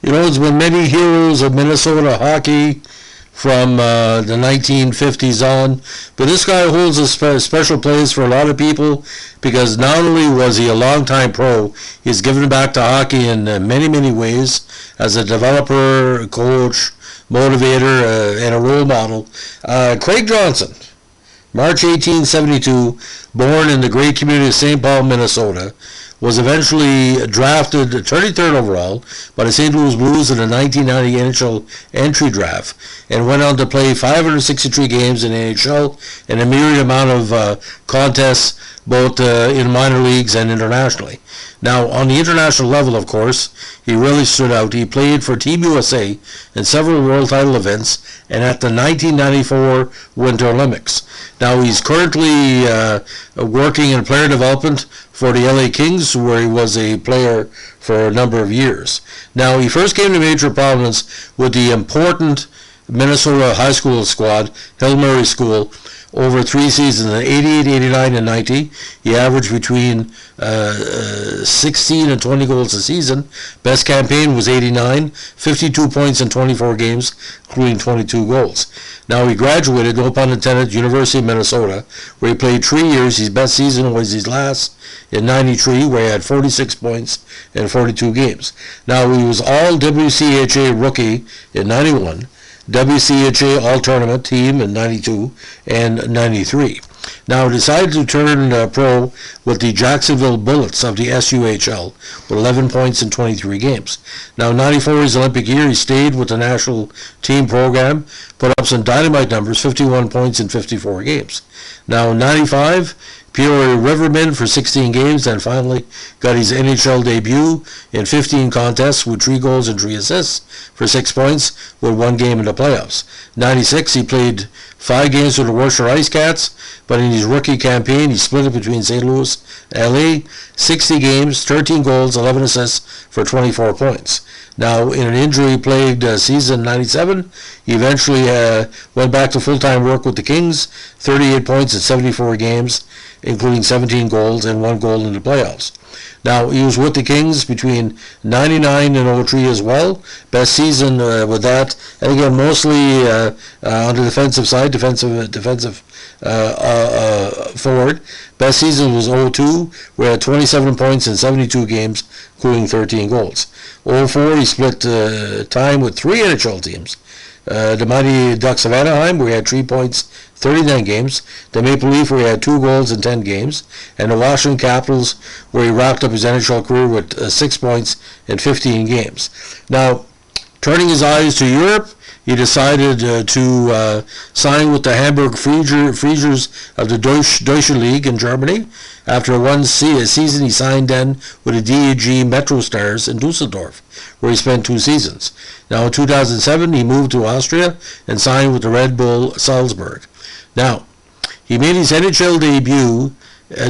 There's been many heroes of Minnesota hockey from the 1950s on, but this guy holds a special place for a lot of people because not only was he a longtime pro, he's given back to hockey in many, many ways as a developer, coach, motivator, and a role model. Craig Johnson, March 1872, born in the great community of St. Paul, Minnesota, was eventually drafted 33rd overall by the St. Louis Blues in the 1990 NHL entry draft and went on to play 563 games in NHL and a myriad amount of contests both in minor leagues and internationally. Now, on the international level, of course, he really stood out. He played for Team USA in several world title events and at the 1994 Winter Olympics. Now, he's currently working in player development for the LA Kings, where he was a player for a number of years. Now, he first came to major prominence with the important Minnesota high school squad, Hill Murray School, over 3 seasons, in 88, 89, and 90. He averaged between 16 and 20 goals a season. Best campaign was 89, 52 points in 24 games, including 22 goals. Now, he graduated, no pun intended, University of Minnesota, where he played 3 years. His best season was his last in 93, where he had 46 points in 42 games. Now, he was all WCHA rookie in 91, WCHA All-Tournament team in 92 and 93. Now, he decided to turn pro with the Jacksonville Bullets of the SUHL with 11 points in 23 games. Now, 94 his Olympic year, he stayed with the national team program, put up some dynamite numbers, 51 points in 54 games. Now, 95, Peoria Rivermen for 16 games, and finally got his NHL debut in 15 contests with 3 goals and 3 assists for 6 points with 1 game in the playoffs. 96, he played 5 games with the Worcester Ice Cats, but in his rookie campaign, he split it between St. Louis and LA, 60 games, 13 goals, 11 assists for 24 points. Now, in an injury-plagued season, 97, he eventually went back to full-time work with the Kings, 38 points in 74 games, including 17 goals and 1 goal in the playoffs. Now, he was with the Kings between 99 and 03 as well. Best season with that, and again, mostly on the defensive side, defensive forward. Best season was 02, where he had 27 points in 72 games, including 13 goals. 04, he split time with 3 NHL teams. The Mighty Ducks of Anaheim, where he had 3 points, 39 games. The Maple Leaf, where he had 2 goals in 10 games. And the Washington Capitals, where he wrapped up his NHL career with 6 points in 15 games. Now, turning his eyes to Europe, he decided to sign with the Hamburg Freezers of the Deutsche League in Germany. After one season, he signed then with the DEG Metro Stars in Dusseldorf, where he spent 2 seasons. Now, in 2007, he moved to Austria and signed with the Red Bull Salzburg. Now, he made his NHL debut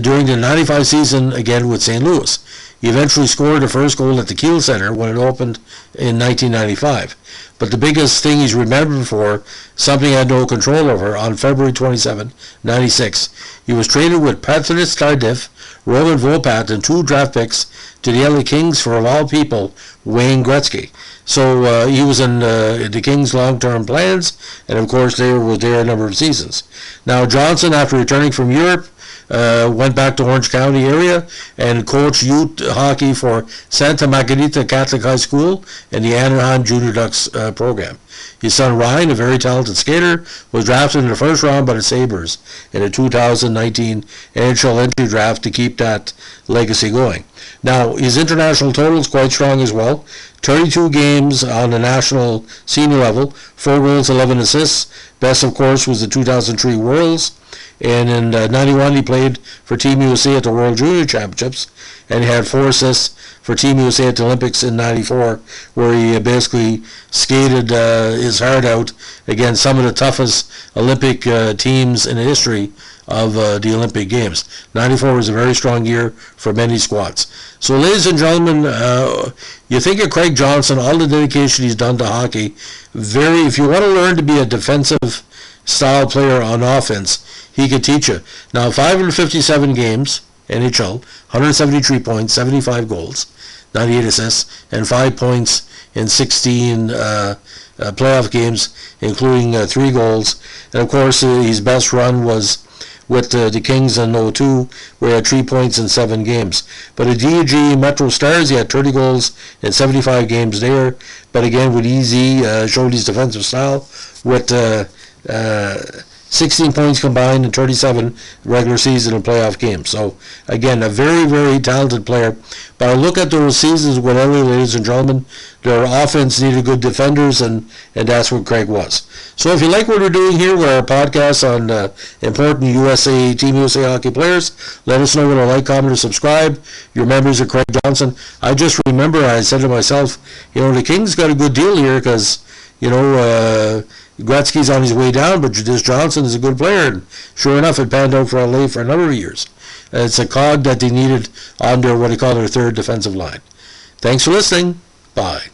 during the 95 season again with St. Louis. He eventually scored the first goal at the Kiel Center when it opened in 1995. But the biggest thing he's remembered for, something he had no control over, on February 27, 96, he was traded with Patrice Tardif, Roman Volpat, and 2 draft picks to the LA Kings for, of all people, Wayne Gretzky. So he was in the Kings' long-term plans, and of course they were there a number of seasons. Now, Johnson, after returning from Europe, went back to Orange County area and coached youth hockey for Santa Margarita Catholic High School and the Anaheim Junior Ducks program. His son Ryan, a very talented skater, was drafted in the first round by the Sabres in the 2019 NHL entry draft to keep that legacy going. Now, his international total is quite strong as well. 32 games on the national senior level, 4 goals, 11 assists. Best, of course, was the 2003 Worlds. And in 91, he played for Team USA at the World Junior Championships, and he had 4 assists for Team USA at the Olympics in 94, where he basically skated his heart out against some of the toughest Olympic teams in the history of the Olympic Games. 94 was a very strong year for many squads. So, ladies and gentlemen, you think of Craig Johnson, all the dedication he's done to hockey. If you want to learn to be a defensive style player on offense, he could teach you. Now, 557 games, NHL, 173 points, 75 goals, 98 assists, and 5 points in 16 playoff games, including 3 goals. And of course, his best run was with the Kings in 02, where he had 3 points in 7 games. But at DEG Metro Stars, he had 30 goals in 75 games there. But again, with EZ, showed his defensive style with 16 points combined in 37 regular season and playoff games. So, again, a very, very talented player. But I look at those seasons with LA, ladies and gentlemen, their offense needed good defenders, and that's what Craig was. So if you like what we're doing here with our podcast on important Team USA hockey players, let us know with a like, comment, or subscribe. Your members are Craig Johnson. I just remember I said to myself, the Kings got a good deal here because, Gretzky's on his way down, but this Johnson is a good player, and sure enough, it panned out for LA for a number of years. It's a cog that they needed on their, what they call their third defensive line. Thanks for listening. Bye.